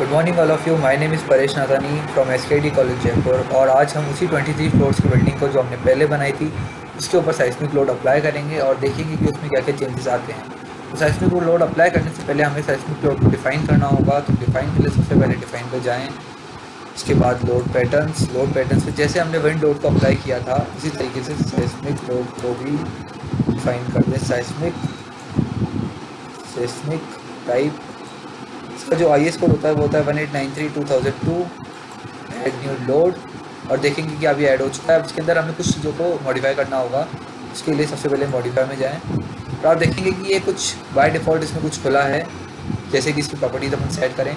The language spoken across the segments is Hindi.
Good morning all of you. My name is Paresh Nathani from SKD college Jaipur. और आज हम उसी 23 फ्लोर्स की बिल्डिंग को जो हमने पहले बनाई थी उसके ऊपर साइस्मिक लोड अप्लाई करेंगे और देखेंगे कि उसमें क्या क्या चेंजेस आते हैं। तो साइस्मिक लोड अप्लाई करने से पहले हमें साइस्मिक लोड को डिफाइन करना होगा। तो डिफाइन के लिए सबसे पहले डिफाइन पे जाएँ। इसके बाद लोड पैटर्न्स पे जैसे हमने विंड लोड को अप्लाई किया था उसी तरीके से साइस्मिक लोड को भी डिफाइन कर दें। सेस्मिक टाइप, इसका जो आई एस कोड होता है वो होता है 1893/2002। ऐड न्यू लोड, और देखेंगे कि अभी ऐड हो चुका है। अब इसके अंदर हमें कुछ चीज़ों को मॉडिफाई करना होगा। इसके लिए सबसे पहले मॉडिफाई में जाएं। तो आप देखेंगे कि ये कुछ बाय डिफ़ॉल्ट इसमें कुछ खुला है। जैसे कि इसकी प्रॉपर्टीज अपन सेट करें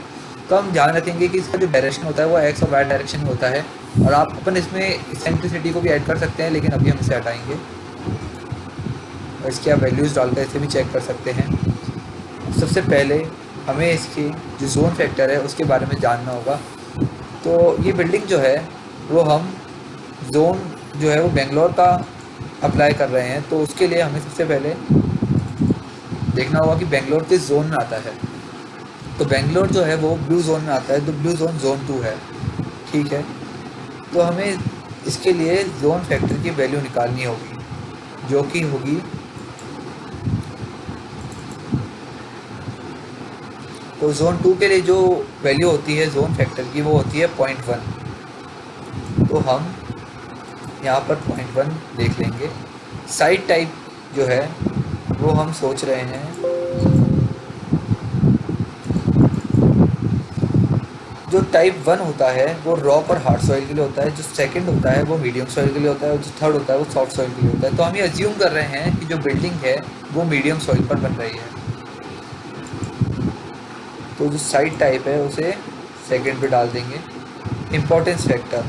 तो हम ध्यान रखेंगे कि इसका जो डायरेक्शन होता है वो एक्स और वाई डायरेक्शन में होता है। और आप अपन इसमें एसेंट्रिसिटी को भी ऐड कर सकते हैं, लेकिन अभी हम इसे हटाएंगे। और इसकी आप वैल्यूज़ डालकर इसे भी चेक कर सकते हैं। सबसे पहले हमें इसकी जो जोन फैक्टर है उसके बारे में जानना होगा। तो ये बिल्डिंग जो है वो हम जोन जो है वो बेंगलोर का अप्लाई कर रहे हैं। तो उसके लिए हमें सबसे पहले देखना होगा कि बेंगलोर किस जोन में आता है। तो बेंगलोर जो है वो ब्लू जोन में आता है, तो ब्लू जोन जोन 2 है। ठीक है, तो हमें इसके लिए जोन फैक्टर की वैल्यू निकालनी होगी, जो कि होगी तो जोन 2 के लिए जो वैल्यू होती है जोन फैक्टर की वो होती है 0.1। तो हम यहाँ पर 0.1 देख लेंगे। साइड टाइप जो है वो हम सोच रहे हैं जो टाइप 1 होता है वो रॉक और हार्ड सॉइल के लिए होता है, जो सेकंड होता है वो मीडियम सॉइल के लिए होता है, और जो थर्ड होता है वो सॉफ्ट सॉइल के लिए होता है। तो हम ये अज्यूम कर रहे हैं कि जो बिल्डिंग है वो मीडियम सॉइल पर बन रही है। तो जो साइड टाइप है उसे सेकंड पे डाल देंगे। इम्पोर्टेंस फैक्टर,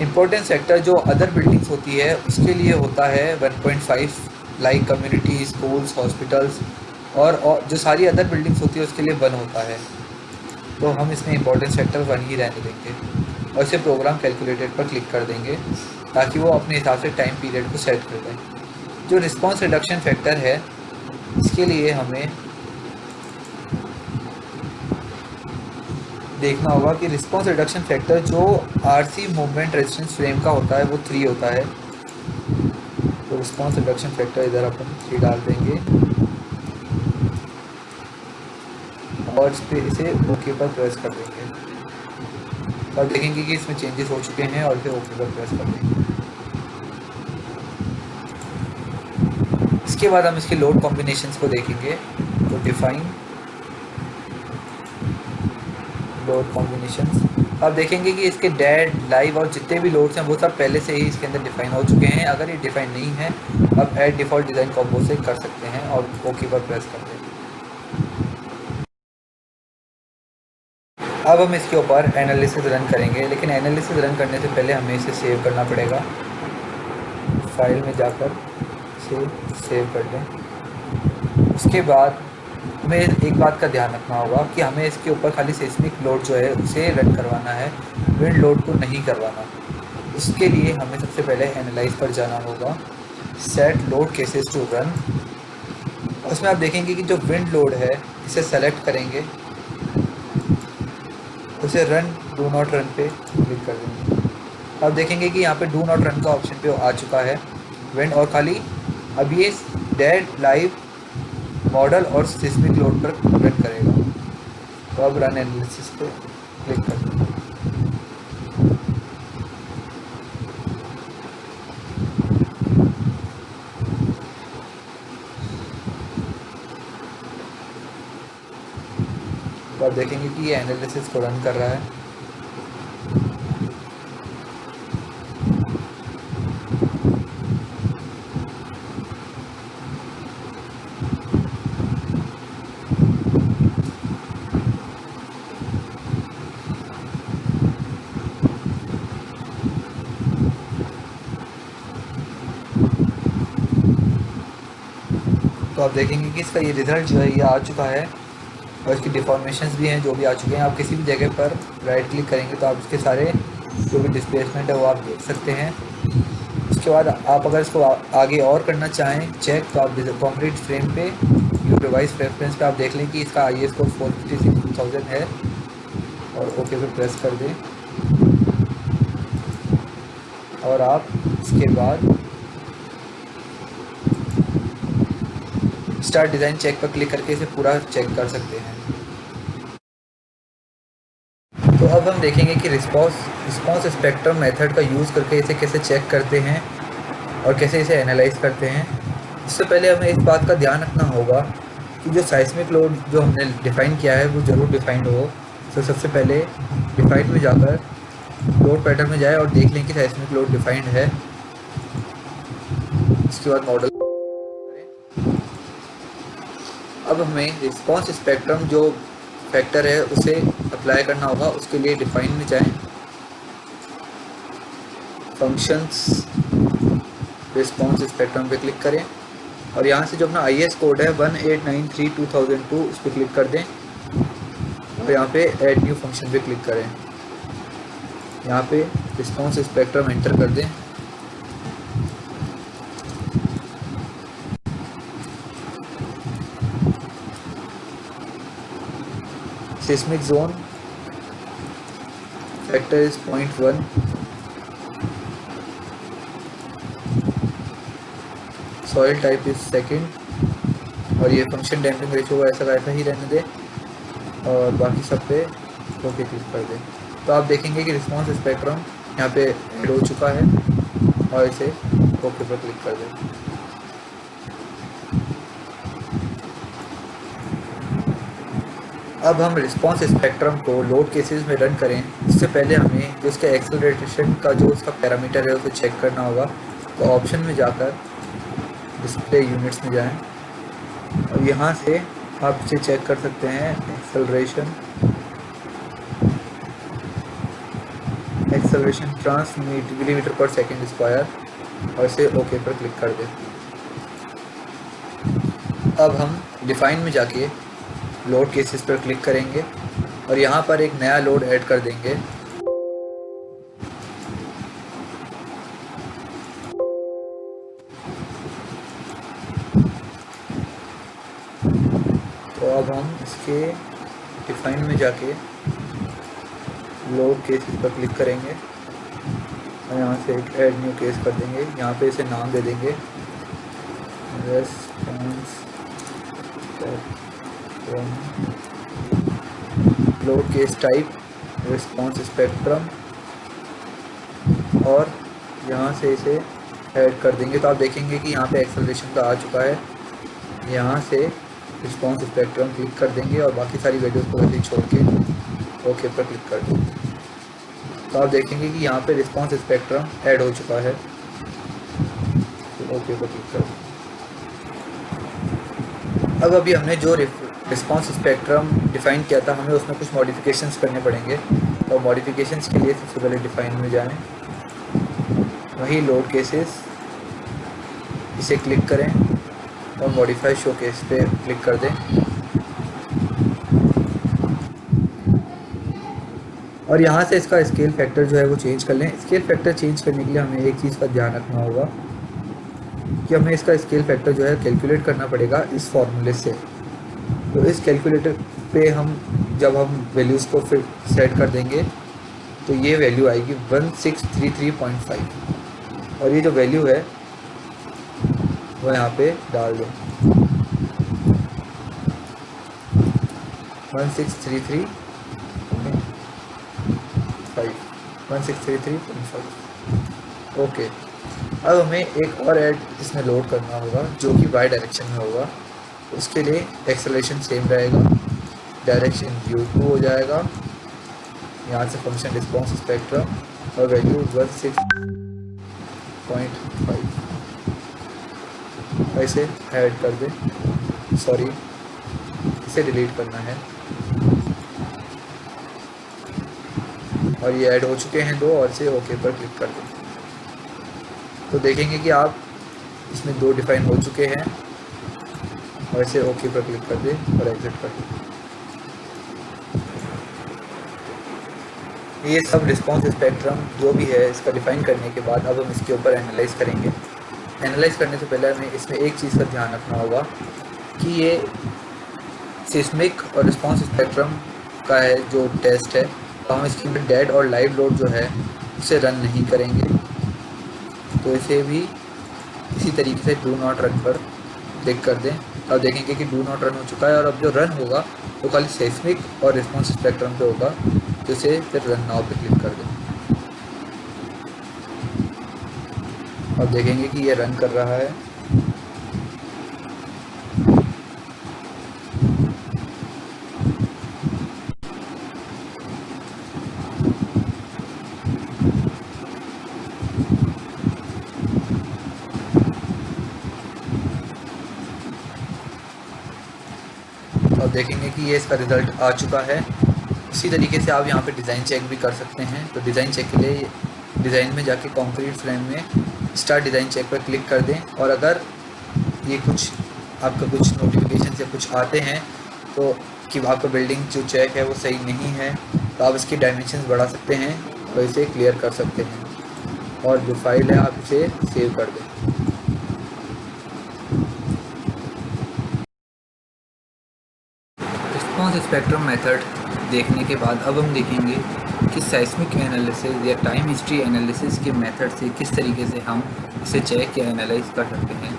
इम्पोर्टेंस फैक्टर जो अदर बिल्डिंग्स होती है उसके लिए होता है 1.5, लाइक कम्युनिटी, स्कूल्स, हॉस्पिटल्स, और जो सारी अदर बिल्डिंग्स होती है उसके लिए 1 होता है। तो हम इसमें इम्पोर्टेंस फैक्टर 1 ही रहने देंगे और इसे प्रोग्राम कैलकुलेटेड पर क्लिक कर देंगे ताकि वो अपने हिसाब से टाइम पीरियड को सेट कर दें। जो रिस्पांस रिडक्शन फैक्टर है इसके लिए हमें देखना होगा कि रिस्पांस रिडक्शन फैक्टर जो आरसी मूवमेंट रेजिस्टेंस फ्रेम का होता है वो 3 होता है। तो रिस्पांस रिडक्शन फैक्टर इधर अपन 3 डाल देंगे और इस पे इसे ओके पर प्रेस कर देंगे। और देखेंगे कि इसमें चेंजेस हो चुके हैं और फिर ओके पर प्रेस कर देंगे। इसके बाद हम इसके लोड कॉम्बिनेशंस को देखेंगे। तो डिफाइन लोड कॉम्बिनेशंस, अब देखेंगे कि इसके डेड, लाइव और जितने भी लोड्स हैं वो सब पहले से ही इसके अंदर डिफाइन हो चुके हैं। अगर ये डिफाइन नहीं है अब ऐड डिफ़ॉल्ट डिज़ाइन कॉम्बो से कर सकते हैं और ओके पर प्रेस कर दें। अब हम इसके ऊपर एनालिसिस रन करेंगे, लेकिन एनालिसिस रन करने से पहले हमें इसे सेव करना पड़ेगा। फाइल में जाकर इसे सेव कर दें। उसके बाद हमें एक बात का ध्यान रखना होगा कि हमें इसके ऊपर खाली सेस्मिक लोड जो है उसे रन करवाना है, विंड लोड को नहीं करवाना। उसके लिए हमें सबसे पहले एनालाइज पर जाना होगा, set load cases to run. उसमें आप देखेंगे कि जो विंड लोड है इसे सेलेक्ट करेंगे, उसे रन डू नॉट रन पे क्लिक कर देंगे। अब देखेंगे कि यहाँ पे डू नॉट रन का ऑप्शन पे आ चुका है विंड, और खाली अब ये डेड, लाइव, मॉडल और सिस्मिक लोड पर रन करेगा। तो अब रन एनालिसिस पे क्लिक कर दें। तो आप देखेंगे कि ये एनालिसिस को रन कर रहा है। तो आप देखेंगे कि इसका ये रिज़ल्ट जो है ये आ चुका है और इसकी डिफॉर्मेशंस भी हैं जो भी आ चुके हैं। आप किसी भी जगह पर राइट क्लिक करेंगे तो आप इसके सारे जो भी डिस्प्लेसमेंट है वो आप देख सकते हैं। उसके बाद आप अगर इसको आगे और करना चाहें चेक, तो आप कंक्रीट फ्रेम पे व्यू डिवाइस प्रेफरेंस पे आप देख लें कि इसका IS कोड 456,000 है और ओके पे प्रेस कर दें। और आप इसके बाद स्टार्ट डिज़ाइन चेक पर क्लिक करके इसे पूरा चेक कर सकते हैं। तो अब हम देखेंगे कि रिस्पॉन्स स्पेक्ट्रम मेथड का यूज़ करके इसे कैसे चेक करते हैं और कैसे इसे एनालाइज करते हैं। इससे पहले हमें इस बात का ध्यान रखना होगा कि जो साइस्मिक लोड जो हमने डिफ़ाइन किया है वो ज़रूर डिफ़ाइंड हो। तो सबसे पहले डिफ़ाइन में जाकर लोड पैटर्न में जाए और देख लें कि साइस्मिक लोड डिफ़ाइंड है। इसके बाद मॉडल करें। अब हमें रिस्पॉन्स स्पेक्ट्रम जो फैक्टर है उसे अप्लाई करना होगा। उसके लिए डिफ़ाइन में जाएं, फंक्शंस, रिस्पॉन्स स्पेक्ट्रम पे क्लिक करें और यहाँ से जो अपना IS कोड है 1893/2002 उस पर क्लिक कर दें और यहाँ पे ऐड न्यू फंक्शन पे क्लिक करें। यहाँ पे रिस्पॉन्स स्पेक्ट्रम एंटर कर दें। Seismic zone factor is 0.1, soil type is second और ये फंक्शन डैम्पिंग रेशियो ऐसा का ऐसा ही रहने दें और बाकी सब पे ओके क्लिक कर दें। तो आप देखेंगे कि रिस्पॉन्स स्पेक्ट्रम यहाँ पे ऐड हो चुका है और इसे ओके पर क्लिक कर दें। अब हम रिस्पॉन्स स्पेक्ट्रम को लोड केसेस में रन करें इससे पहले हमें जो उसके एक्सेलरेशन का जो उसका पैरामीटर है उसे चेक करना होगा। तो ऑप्शन में जाकर डिस्प्ले यूनिट्स में जाएं और यहाँ से आप इसे चेक कर सकते हैं एक्सेलरेशन ट्रांस मिलीमीटर पर सेकेंड स्क्वायर और इसे ओके पर क्लिक कर दें। अब हम डिफाइन में जाके लोड केसेस पर क्लिक करेंगे और यहाँ पर एक नया लोड ऐड कर देंगे। तो अब हम इसके डिफाइन में जाके लोड केसेस पर क्लिक करेंगे और यहाँ से एक ऐड न्यू केस कर देंगे। यहाँ पे इसे नाम दे देंगे response load case type response spectrum और यहाँ से इसे ऐड कर देंगे। तो आप देखेंगे कि यहाँ पे एक्सेलरेशन का आ चुका है। यहाँ से रिस्पॉन्स स्पेक्ट्रम क्लिक कर देंगे और बाकी सारी वैल्यूज़ को वैसे ही छोड़ के ओके पर क्लिक कर देंगे। तो आप देखेंगे कि यहाँ पे रिस्पॉन्स स्पेक्ट्रम ऐड हो चुका है। तो ओके पर क्लिक कर देंगे। अब अभी हमने जो रिस्पॉन्स स्पेक्ट्रम डिफ़ाइन किया था हमें उसमें कुछ मॉडिफिकेशंस करने पड़ेंगे। तो मॉडिफिकेशंस के लिए सबसे पहले डिफ़ाइन में जाएं, वही लोड केसेस इसे क्लिक करें और मॉडिफाई शो केस पे क्लिक कर दें और यहाँ से इसका स्केल फैक्टर जो है वो चेंज कर लें। स्केल फैक्टर चेंज करने के लिए हमें एक चीज़ का ध्यान रखना होगा कि हमें इसका स्केल फैक्टर जो है कैलकुलेट करना पड़ेगा इस फॉर्मूले से। तो इस कैलकुलेटर पे जब हम वैल्यूज़ को फिर सेट कर देंगे तो ये वैल्यू आएगी 1633.5 और ये जो वैल्यू है वो यहाँ पे डाल दें 1633.5 ओके। अब हमें एक और ऐड इसमें लोड करना होगा जो कि वाई डायरेक्शन में होगा। उसके लिए एक्सेलरेशन सेम रहेगा, डायरेक्शन u2 हो जाएगा। यहाँ से फंक्शन रिस्पॉन्स स्पेक्ट्रम और वैल्यू 16.5 ऐसे ऐड कर दें। सॉरी, इसे डिलीट करना है और ये ऐड हो चुके हैं दो और इसे ओके पर क्लिक कर दें। तो देखेंगे कि आप इसमें दो डिफाइन हो चुके हैं और इसे ओके पर क्लिक कर दें और एग्जिट कर दें। ये सब रिस्पॉन्स स्पेक्ट्रम जो भी है इसका डिफ़ाइन करने के बाद अब हम इसके ऊपर एनालाइज करेंगे। एनालाइज करने से पहले हमें इसमें एक चीज़ का ध्यान रखना होगा कि ये सिस्मिक और रिस्पॉन्स स्पेक्ट्रम का है जो टेस्ट है, तो हम इसके अंदर डेड और लाइव लोड जो है उसे रन नहीं करेंगे। तो इसे भी इसी तरीके से डू नॉट रन पर क्लिक कर दें और देखेंगे कि डू नॉट रन हो चुका है। और अब जो रन होगा तो खाली सिस्मिक और रिस्पॉन्स स्पेक्ट्रम पे होगा, तो इसे फिर रन नाउ पे क्लिक कर दें और देखेंगे कि ये रन कर रहा है। और देखेंगे कि ये इसका रिज़ल्ट आ चुका है। इसी तरीके से आप यहाँ पे डिज़ाइन चेक भी कर सकते हैं। तो डिज़ाइन चेक के लिए डिज़ाइन में जाके कंक्रीट फ्रेम में स्टार्ट डिज़ाइन चेक पर क्लिक कर दें, और अगर ये कुछ आपका कुछ नोटिफिकेशन से कुछ आते हैं तो कि आपका बिल्डिंग जो चेक है वो सही नहीं है, तो आप इसकी डायमेंशंस बढ़ा सकते हैं और इसे क्लियर कर सकते हैं, और जो फाइल है आप इसे सेव कर दें। रिस्पॉन्स स्पेक्ट्रम मेथड देखने के बाद अब हम देखेंगे कि साइस्मिक एनालिसिस या टाइम हिस्ट्री एनालिसिस के मेथड से किस तरीके से हम इसे चेक या एनालाइज कर सकते हैं।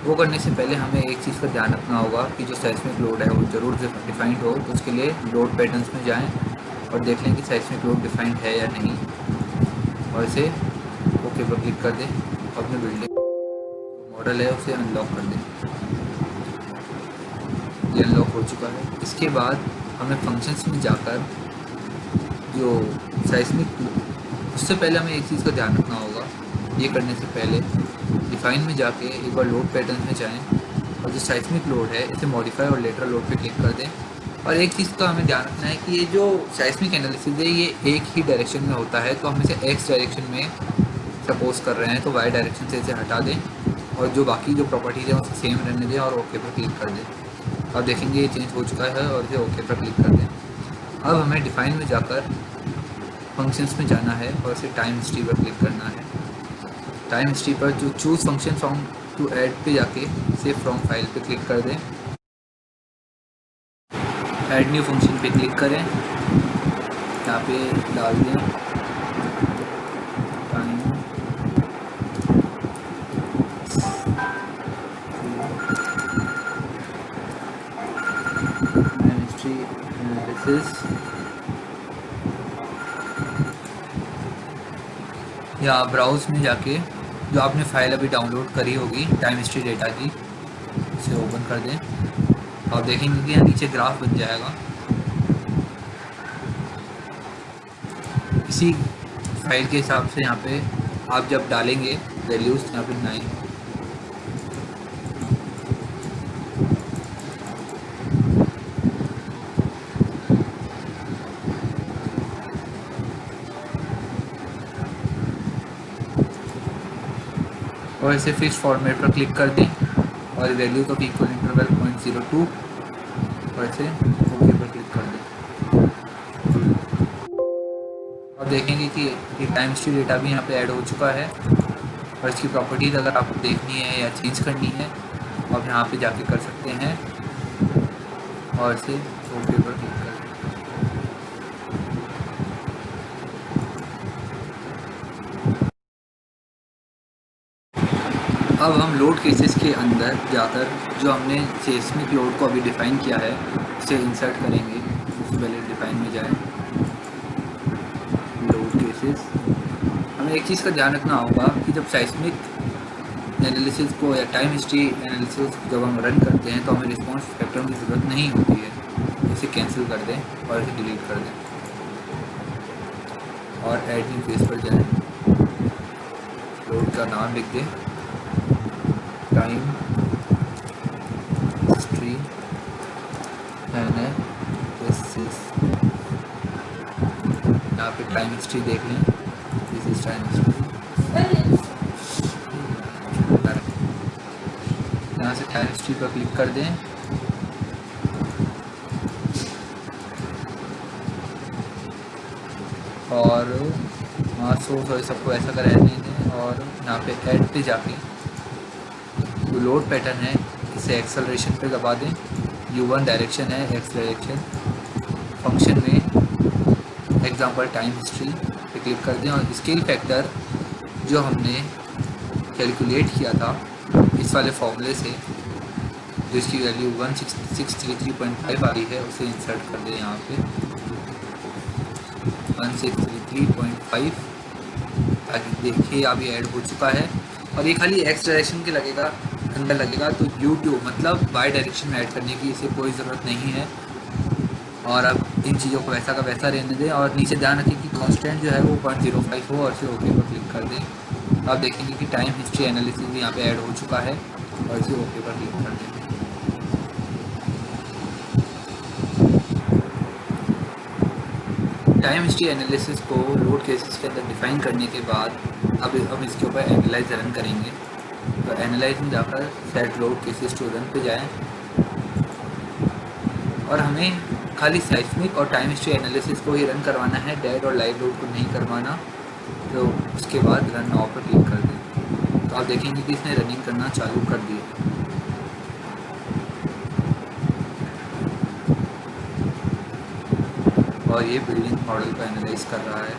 वो करने से पहले हमें एक चीज़ का ध्यान रखना होगा कि जो साइस्मिक लोड है वो ज़रूर डिफाइंड हो। तो उसके लिए लोड पैटर्न्स में जाएं और देख लें कि साइस्मिक लोड डिफाइंड है या नहीं, और इसे ओके पर क्लिक कर दें और अपने बिल्डिंग मॉडल है उसे अनलॉक कर दें। ये अनलॉक हो चुका है। इसके बाद हमें फंक्शंस में जाकर जो साइस्मिक, उससे पहले हमें एक चीज़ का ध्यान रखना होगा। ये करने से पहले डिफाइन में जाके एक बार लोड पैटर्न में जाएं और जो साइस्मिक लोड है इसे मॉडिफाई और लेटरल लोड पे क्लिक कर दें। और एक चीज़ का हमें ध्यान रखना है कि ये जो साइस्मिक एनालिसिस है ये एक ही डायरेक्शन में होता है, तो हम इसे एक्स डायरेक्शन में सपोज कर रहे हैं तो वाई डायरेक्शन से इसे हटा दें, और जो बाकी जो प्रॉपर्टीज़ हैं उसे सेम रहने दें और ओके पर क्लिक कर दें। अब देखेंगे ये चेंज हो चुका है और इसे ओके पर क्लिक कर दें। अब हमें डिफाइन में जाकर फंक्शंस में जाना है और इसे टाइम हिस्ट्री पर क्लिक करना है। टाइम हिस्ट्री पर जो choose function from to add पे जाके सेव फ्रॉम फाइल पे क्लिक कर दें। ऐड न्यू फंक्शन पे क्लिक करें, यहाँ पे डाल दें टाइम हिस्ट्री एनालिसिस, या ब्राउज़ में जाके जो आपने फाइल अभी डाउनलोड करी होगी टाइम हिस्ट्री डेटा की, उसे ओपन कर दें और देखेंगे कि यहाँ नीचे ग्राफ बन जाएगा। इसी फाइल के हिसाब से यहाँ पे आप जब डालेंगे वैल्यूज़, यहाँ पे 9 और इसे फिक्स फॉर्मेट पर क्लिक कर दें और वैल्यू का इक्वल इंटरवल 0.02 और इसे ओके पर क्लिक कर दें और देखेंगे कि ये टाइम हिस्ट्री डेटा भी यहाँ पे ऐड हो चुका है। और इसकी प्रॉपर्टीज़ अगर आपको देखनी है या चेंज करनी है तो आप यहाँ पे जाके कर सकते हैं और इसे ओके पर क्लिक कर दें। अब हम लोड केसेस के अंदर जाकर जो हमने सेस्मिक लोड को अभी डिफ़ाइन किया है उसे इंसर्ट करेंगे। उससे पहले डिफ़ाइन में जाए लोड केसेस। हमें एक चीज़ का ध्यान रखना होगा कि जब साइस्मिक एनालिसिस को या टाइम हिस्ट्री एनालिसिस जब हम रन करते हैं तो हमें रिस्पॉन्स स्पेक्ट्रम की ज़रूरत नहीं होती है। इसे कैंसिल कर दें और इसे डिलीट कर दें और ऐड न्यू फेस पर जाएँ, लोड का नाम लिख दें टाइम हिस्ट्री एनालिसिस। यहाँ पे टाइम हिस्ट्री देख लें, दिस इज टाइम हिस्ट्री। यहाँ से टाइम हिस्ट्री पर क्लिक कर दें और सोर्स और सबको ऐसा कर रहने दें, और यहाँ पे ऐड पे जाके जो लोड पैटर्न है इसे एक्सेलरेशन पे दबा दें। U1 डायरेक्शन है, एक्स डायरेक्शन। फंक्शन में एग्जांपल टाइम हिस्ट्री पे क्लिक कर दें, और स्केल फैक्टर जो हमने कैलकुलेट किया था इस वाले फॉर्मूले से, जिसकी वैल्यू 1633.5 आ रही है, उसे इंसर्ट कर दें यहाँ पे 1633.5, ताकि देखिए अभी ऐड हो चुका है। और ये खाली एक्स डायरेक्शन के लगेगा, अंदर लगेगा, तो U2 मतलब वाई डायरेक्शन में ऐड करने की इसे कोई ज़रूरत नहीं है। और अब इन चीज़ों को वैसा का वैसा रहने दें, और नीचे ध्यान रखें कि कांस्टेंट जो है वो 0.05 हो, और फिर ओके पर क्लिक कर दें। आप देखेंगे कि टाइम हिस्ट्री एनालिसिस भी यहाँ पे ऐड हो चुका है, और इसे ओके पर क्लिक कर दें। टाइम हिस्ट्री एनालिसिस को लोड केसेस के अंदर डिफाइन करने के बाद अब हम इसके ऊपर एनालाइज रन करेंगे। तो एनालाइज में जाकर set load cases to run पे जाएं, और हमें खाली साइस्मिक और टाइम हिस्ट्री एनालिसिस को ही रन करवाना है, डेड और लाइव लोड को नहीं करवाना। तो उसके बाद रन नाउ पर क्लिक कर दें, तो आप देखेंगे कि इसने रनिंग करना चालू कर दिया। और ये बिल्डिंग मॉडल को एनालाइज कर रहा है।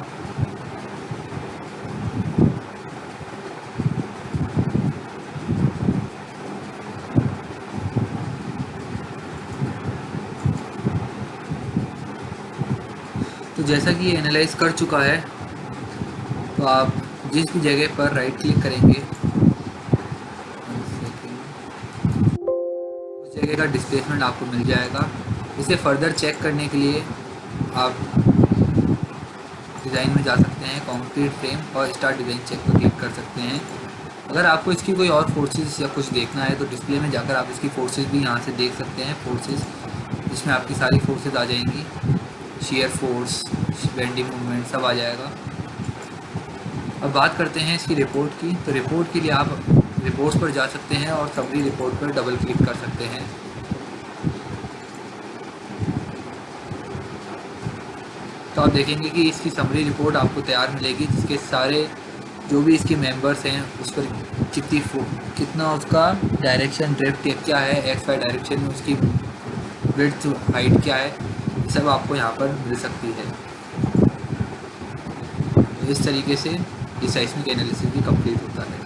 तो जैसा कि ये एनालाइज कर चुका है, तो आप जिस भी जगह पर राइट क्लिक करेंगे उस जगह का डिस्प्लेसमेंट आपको मिल जाएगा। इसे फर्दर चेक करने के लिए आप डिज़ाइन में जा सकते हैं, कंक्रीट फ्रेम, और स्टार्ट डिज़ाइन चेक पर क्लिक कर सकते हैं। अगर आपको इसकी कोई और फोर्सेस या कुछ देखना है तो डिस्प्ले में जाकर आप इसकी फोर्सेस भी यहाँ से देख सकते हैं। फोर्सेस जिसमें आपकी सारी फोर्सेस आ जाएंगी, शेयर फोर्स, बेंडिंग मूवमेंट सब आ जाएगा। अब बात करते हैं इसकी रिपोर्ट की। तो रिपोर्ट के लिए आप रिपोर्ट्स पर जा सकते हैं और समरी रिपोर्ट पर डबल क्लिक कर सकते हैं। तो आप देखेंगे कि इसकी समरी रिपोर्ट आपको तैयार मिलेगी, जिसके सारे जो भी इसके मेंबर्स हैं उस पर कितना उसका डायरेक्शन ड्रिफ्ट क्या है, एक्स वाई डायरेक्शन में उसकी विड्थ हाइट क्या है, सब आपको यहाँ पर मिल सकती है। तो इस तरीके से ये साइस्मिक एनालिसिस भी कंप्लीट होता है।